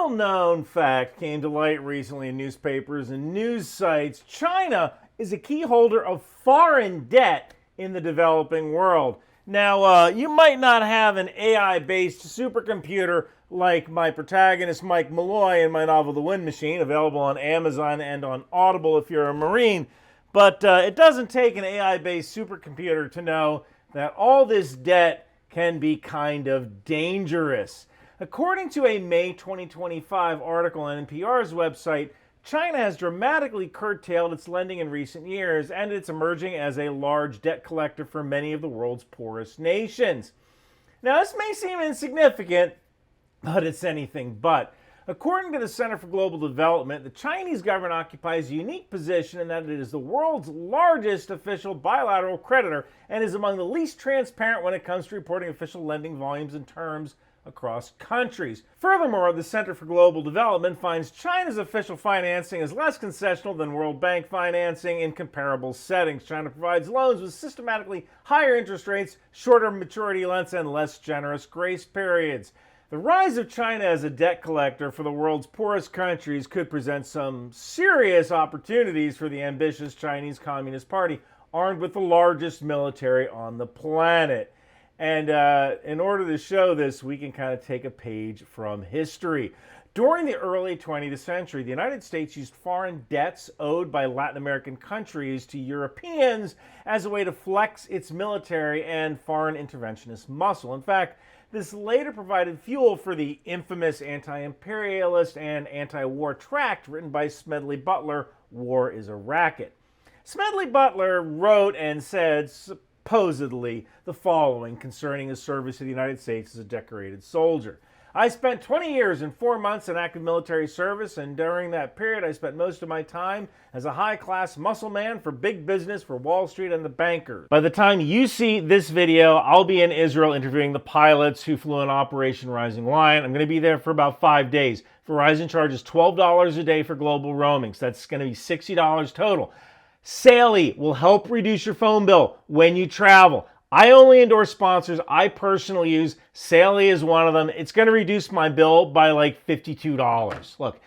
little-known fact came to light recently in newspapers and news sites. China is a key holder of foreign debt in the developing world. Now, you might not have an AI-based supercomputer like my protagonist Mike Malloy in my novel The Wind Machine, available on Amazon and on Audible if you're a Marine, but it doesn't take an AI-based supercomputer to know that all this debt can be kind of dangerous. According to a May 2025 article on NPR's website, China has dramatically curtailed its lending in recent years, and it's emerging as a large debt collector for many of the world's poorest nations. Now, this may seem insignificant, but it's anything but. According to the Center for Global Development, the Chinese government occupies a unique position in that it is the world's largest official bilateral creditor and is among the least transparent when it comes to reporting official lending volumes and terms across countries. Furthermore, the Center for Global Development finds China's official financing is less concessional than World Bank financing in comparable settings. China provides loans with systematically higher interest rates, shorter maturity lengths, and less generous grace periods. The rise of China as a debt collector for the world's poorest countries could present some serious opportunities for the ambitious Chinese Communist Party, armed with the largest military on the planet. And in order to show this, we can kind of take a page from history. During the early 20th century, the United States used foreign debts owed by Latin American countries to Europeans as a way to flex its military and foreign interventionist muscle. In fact, this later provided fuel for the infamous anti-imperialist and anti-war tract written by Smedley Butler, War is a Racket. Smedley Butler wrote and said, supposedly, the following concerning his service to the United States as a decorated soldier. I spent 20 years and 4 months in active military service, and during that period I spent most of my time as a high-class muscle man for big business for Wall Street and the bankers. By the time you see this video, I'll be in Israel interviewing the pilots who flew in Operation Rising Lion. I'm going to be there for about 5 days. Verizon charges $12 a day for global roaming, so that's going to be $60 total. Saley will help reduce your phone bill when you travel. I only endorse sponsors I personally use. Saley is one of them. It's going to reduce my bill by like $52. Look,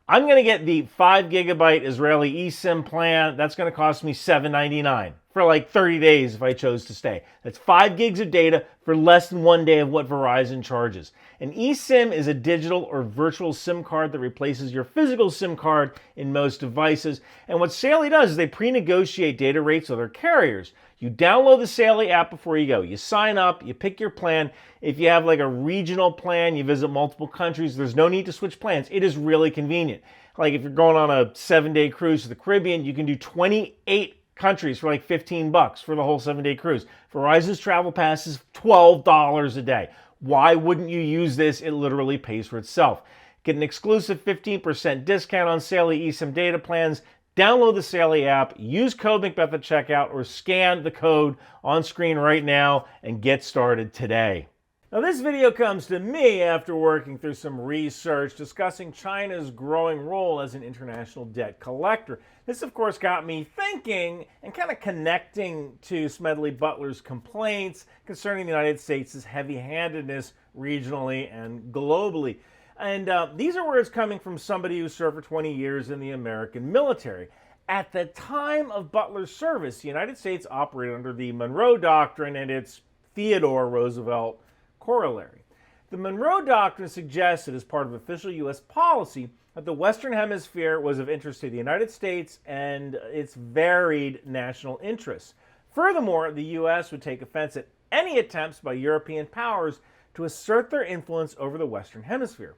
I'm going to get the 5 gigabyte Israeli eSIM plan. That's going to cost me $7.99 for like 30 days if I chose to stay. That's 5 gigs of data for less than 1 day of what Verizon charges. An eSIM is a digital or virtual SIM card that replaces your physical SIM card in most devices. And what Saley does is they pre-negotiate data rates with their carriers. You download the Saley app before you go. You sign up, you pick your plan. If you have like a regional plan, you visit multiple countries, there's no need to switch plans. It is really convenient. Like if you're going on a 7-day cruise to the Caribbean, you can do 28 countries for like 15 bucks for the whole 7-day cruise. Verizon's travel pass is $12 a day. Why wouldn't you use this? It literally pays for itself. Get an exclusive 15% discount on Saley eSIM data plans. Download the Saley app, use code Macbeth at checkout, or scan the code on screen right now and get started today. Now, this video comes to me after working through some research discussing China's growing role as an international debt collector. This, of course, got me thinking and kind of connecting to Smedley Butler's complaints concerning the United States' heavy-handedness regionally and globally. And these are words coming from somebody who served for 20 years in the American military. At the time of Butler's service, the United States operated under the Monroe Doctrine and its Theodore Roosevelt corollary. The Monroe Doctrine suggested, as part of official U.S. policy, that the Western Hemisphere was of interest to the United States and its varied national interests. Furthermore, the U.S. would take offense at any attempts by European powers to assert their influence over the Western Hemisphere.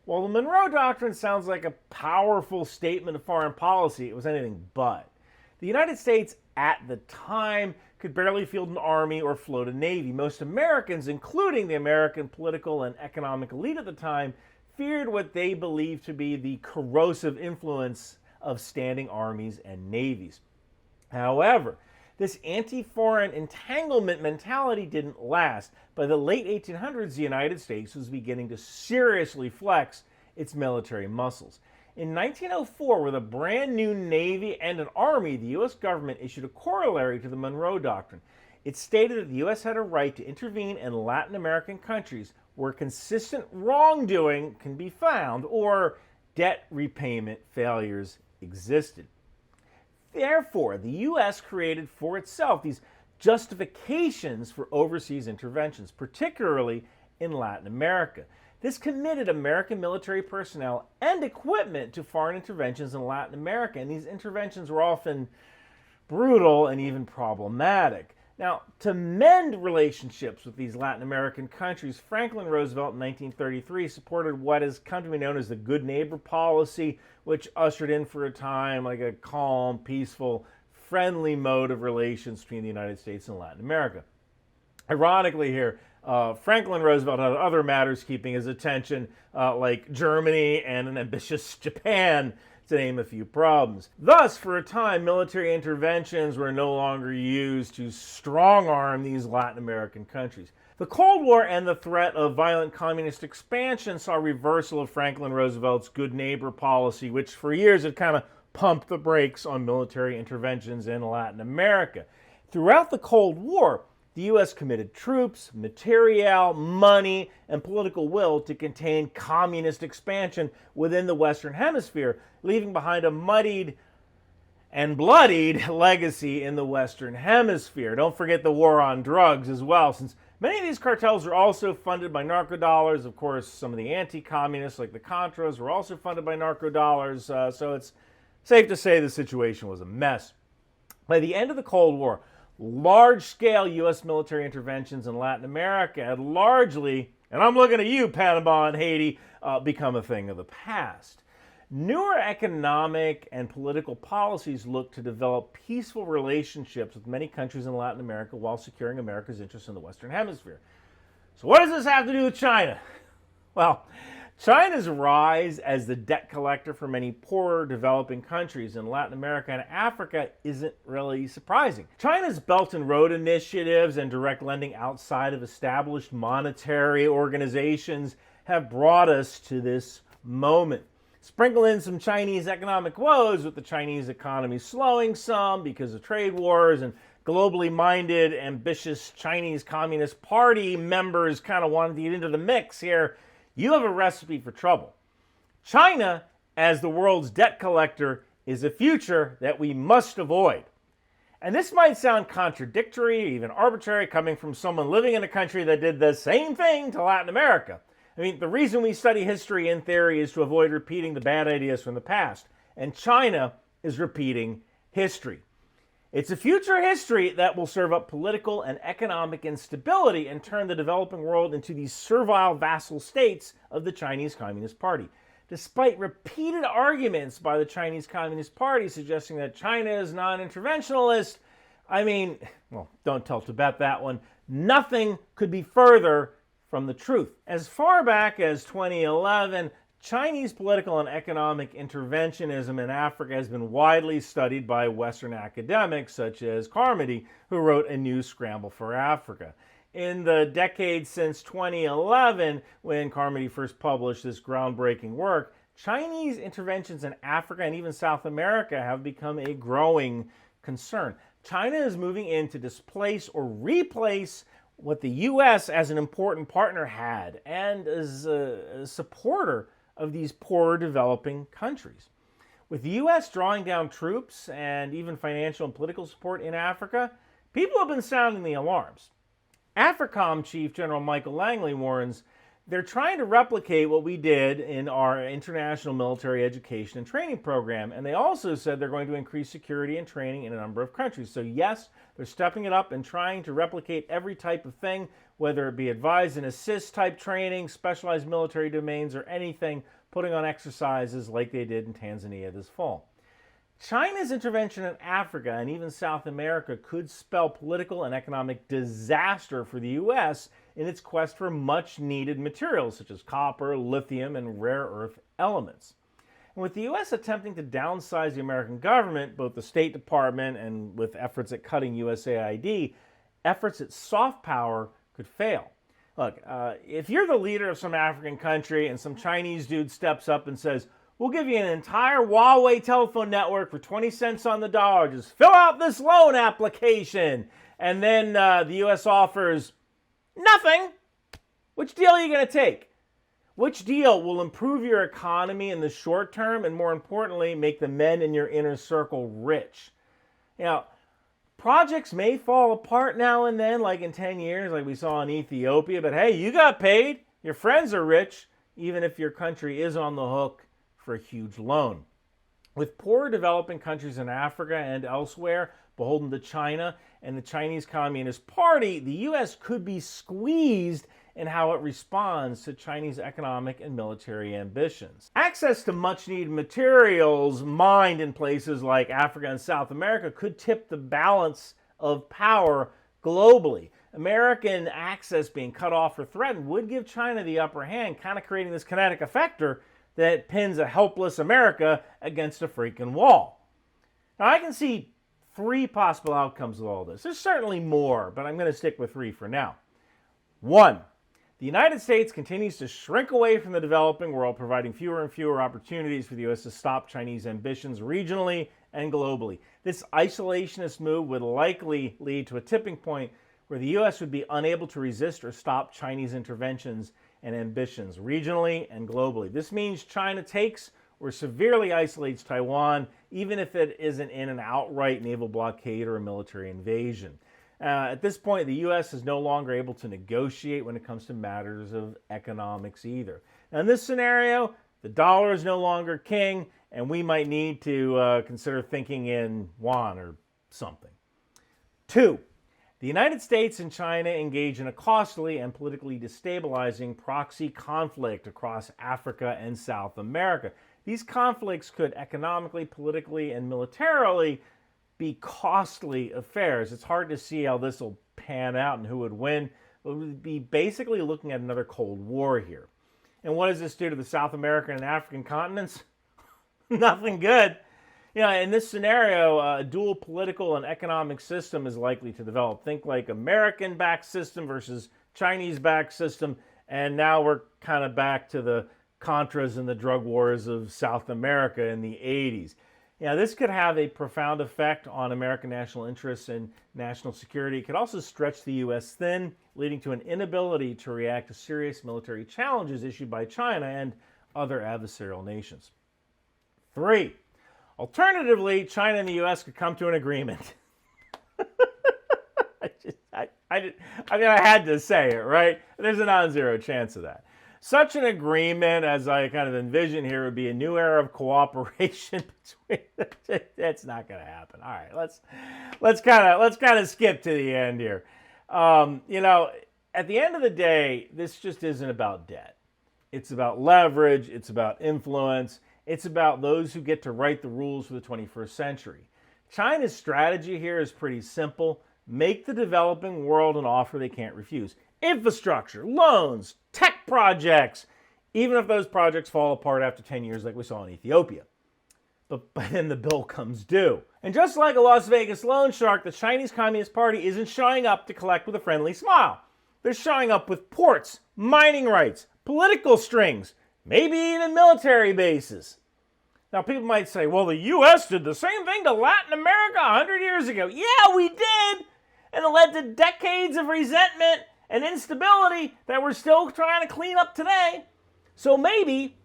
While the Monroe Doctrine sounds like a powerful statement of foreign policy, it was anything but. The United States at the time could barely field an army or float a navy. Most Americans, including the American political and economic elite at the time, feared what they believed to be the corrosive influence of standing armies and navies. However, this anti-foreign entanglement mentality didn't last. By the late 1800s, the United States was beginning to seriously flex its military muscles. In 1904, with a brand new Navy and an Army, the U.S. government issued a corollary to the Monroe Doctrine. It stated that the U.S. had a right to intervene in Latin American countries where consistent wrongdoing can be found or debt repayment failures existed. Therefore, the U.S. created for itself these justifications for overseas interventions, particularly in Latin America. This committed American military personnel and equipment to foreign interventions in Latin America, and these interventions were often brutal and even problematic. Now, to mend relationships with these Latin American countries, Franklin Roosevelt in 1933 supported what has come to be known as the good neighbor policy, which ushered in for a time like a calm, peaceful, friendly mode of relations between the United States and Latin America. Ironically here, Franklin Roosevelt had other matters keeping his attention, like Germany and an ambitious Japan, to name a few problems. Thus, for a time, military interventions were no longer used to strong-arm these Latin American countries. The Cold War and the threat of violent communist expansion saw a reversal of Franklin Roosevelt's good neighbor policy, which for years had kind of pumped the brakes on military interventions in Latin America. Throughout the Cold War, the U.S. committed troops, materiel, money, and political will to contain communist expansion within the Western Hemisphere, leaving behind a muddied and bloodied legacy in the Western Hemisphere. Don't forget the war on drugs as well, since many of these cartels are also funded by narco dollars. Of course, some of the anti-communists, like the Contras, were also funded by narco dollars, so it's safe to say the situation was a mess. By the end of the Cold War, large-scale U.S. military interventions in Latin America had largely, and I'm looking at you, Panama and Haiti, become a thing of the past. Newer economic and political policies look to develop peaceful relationships with many countries in Latin America while securing America's interests in the Western Hemisphere. So what does this have to do with China? Well, China's rise as the debt collector for many poorer developing countries in Latin America and Africa isn't really surprising. China's Belt and Road initiatives and direct lending outside of established monetary organizations have brought us to this moment. Sprinkle in some Chinese economic woes, with the Chinese economy slowing some because of trade wars and globally minded, ambitious Chinese Communist Party members kind of wanted to get into the mix here. You have a recipe for trouble. China, as the world's debt collector, is a future that we must avoid. And this might sound contradictory, even arbitrary, coming from someone living in a country that did the same thing to Latin America. I mean, the reason we study history in theory is to avoid repeating the bad ideas from the past. And China is repeating history. It's a future history that will serve up political and economic instability and turn the developing world into these servile vassal states of the Chinese Communist Party. Despite repeated arguments by the Chinese Communist Party suggesting that China is non-interventionalist, don't tell Tibet that one, nothing could be further from the truth. As far back as 2011, Chinese political and economic interventionism in Africa has been widely studied by Western academics such as Carmody, who wrote A New Scramble for Africa. In the decades since 2011, when Carmody first published this groundbreaking work, Chinese interventions in Africa and even South America have become a growing concern. China is moving in to displace or replace what the U.S. as an important partner had and as a supporter of these poorer developing countries. With the U.S. drawing down troops and even financial and political support in Africa, people have been sounding the alarms. AFRICOM Chief General Michael Langley warns they're trying to replicate what we did in our international military education and training program, and they also said they're going to increase security and training in a number of countries. So yes, they're stepping it up and trying to replicate every type of thing, whether it be advise and assist type training, specialized military domains, or anything, putting on exercises like they did in Tanzania this fall. China's intervention in Africa and even South America could spell political and economic disaster for the U.S. in its quest for much-needed materials such as copper, lithium, and rare earth elements. And with the U.S. attempting to downsize the American government, both the State Department and with efforts at cutting USAID, efforts at soft power could fail. Look, if you're the leader of some African country and some Chinese dude steps up and says, "We'll give you an entire Huawei telephone network for 20 cents on the dollar. Just fill out this loan application." And then the U.S. offers nothing, Which deal are you going to take? Which deal will improve your economy in the short term and, more importantly, make the men in your inner circle rich? Projects may fall apart now and then, like in 10 years, like we saw in Ethiopia, but hey, you got paid, your friends are rich, even if your country is on the hook for a huge loan. With poorer developing countries in Africa and elsewhere beholden to China and the Chinese Communist Party, the U.S. could be squeezed in how it responds to Chinese economic and military ambitions. Access to much-needed materials mined in places like Africa and South America could tip the balance of power globally. American access being cut off or threatened would give China the upper hand, kind of creating this kinetic effector that pins a helpless America against a freaking wall. Now, I can see three possible outcomes of all this. There's certainly more, but I'm going to stick with three for now. One, the United States continues to shrink away from the developing world, providing fewer and fewer opportunities for the U.S. to stop Chinese ambitions regionally and globally. This isolationist move would likely lead to a tipping point where the U.S. would be unable to resist or stop Chinese interventions and ambitions regionally and globally. This means China takes or severely isolates Taiwan, even if it isn't in an outright naval blockade or a military invasion. At this point, the U.S. is no longer able to negotiate when it comes to matters of economics either. Now, in this scenario, the dollar is no longer king, and we might need to consider thinking in yuan or something. Two, the United States and China engage in a costly and politically destabilizing proxy conflict across Africa and South America. These conflicts could economically, politically, and militarily be costly affairs. It's hard to see how this will pan out and who would win. But we would be basically looking at another Cold War here. And what does this do to the South American and African continents? Nothing good. In this scenario, a dual political and economic system is likely to develop. Think like American-backed system versus Chinese-backed system. And now we're kind of back to the Contras and the drug wars of South America in the 80s. This could have a profound effect on American national interests and national security. It could also stretch the U.S. thin, leading to an inability to react to serious military challenges issued by China and other adversarial nations. Three, alternatively, China and the U.S. could come to an agreement. I had to say it, right? There's a non-zero chance of that. Such an agreement, as I kind of envision here, would be a new era of cooperation between. That's not going to happen. All right, let's kind of skip to the end here. At the end of the day, this just isn't about debt. It's about leverage. It's about influence. It's about those who get to write the rules for the 21st century. China's strategy here is pretty simple. Make the developing world an offer they can't refuse. Infrastructure, loans, tech projects, even if those projects fall apart after 10 years like we saw in Ethiopia. But then the bill comes due. And just like a Las Vegas loan shark, the Chinese Communist Party isn't showing up to collect with a friendly smile. They're showing up with ports, mining rights, political strings, maybe even military bases. Now, people might say, well, the U.S. did the same thing to Latin America 100 years ago. Yeah, we did. And it led to decades of resentment and instability that we're still trying to clean up today. So maybe,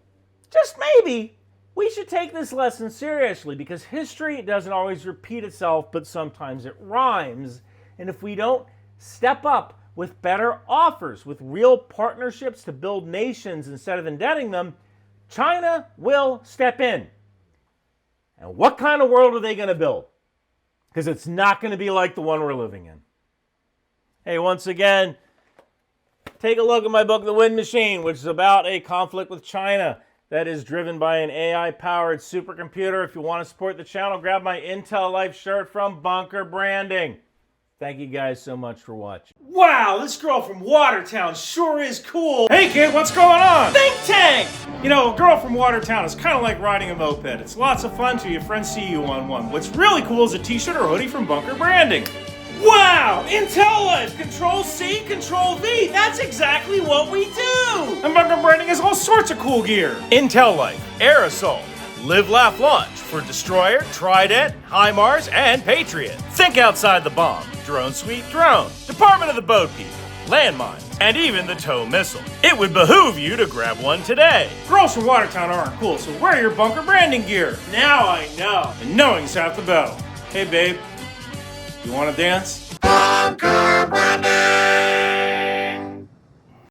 just maybe, we should take this lesson seriously, because history doesn't always repeat itself, but sometimes it rhymes. And if we don't step up with better offers, with real partnerships to build nations instead of indebting them, China will step in. And what kind of world are they going to build? Because it's not going to be like the one we're living in. Hey, once again, take a look at my book, The Wind Machine, which is about a conflict with China that is driven by an AI-powered supercomputer. If you want to support the channel, grab my Intel Life shirt from Bunker Branding. Thank you guys so much for watching. Wow, this girl from Watertown sure is cool. Hey kid, what's going on? Think tank! A girl from Watertown is kind of like riding a moped. It's lots of fun till your friends see you on one. What's really cool is a t-shirt or hoodie from Bunker Branding. Wow! Intel Life! Control-C, Control-V! That's exactly what we do! And Bunker Branding has all sorts of cool gear. Intel Life, Aerosol, Live, Laugh, Launch for Destroyer, Trident, HIMARS, and Patriot. Think outside the bomb. Drone Suite Drone. Department of the Boat People. landmines, and even the tow missile. It would behoove you to grab one today. Girls from Watertown aren't cool, so wear your bunker branding gear. Now I know. And knowing's half the battle. Hey babe, you wanna dance? Bunker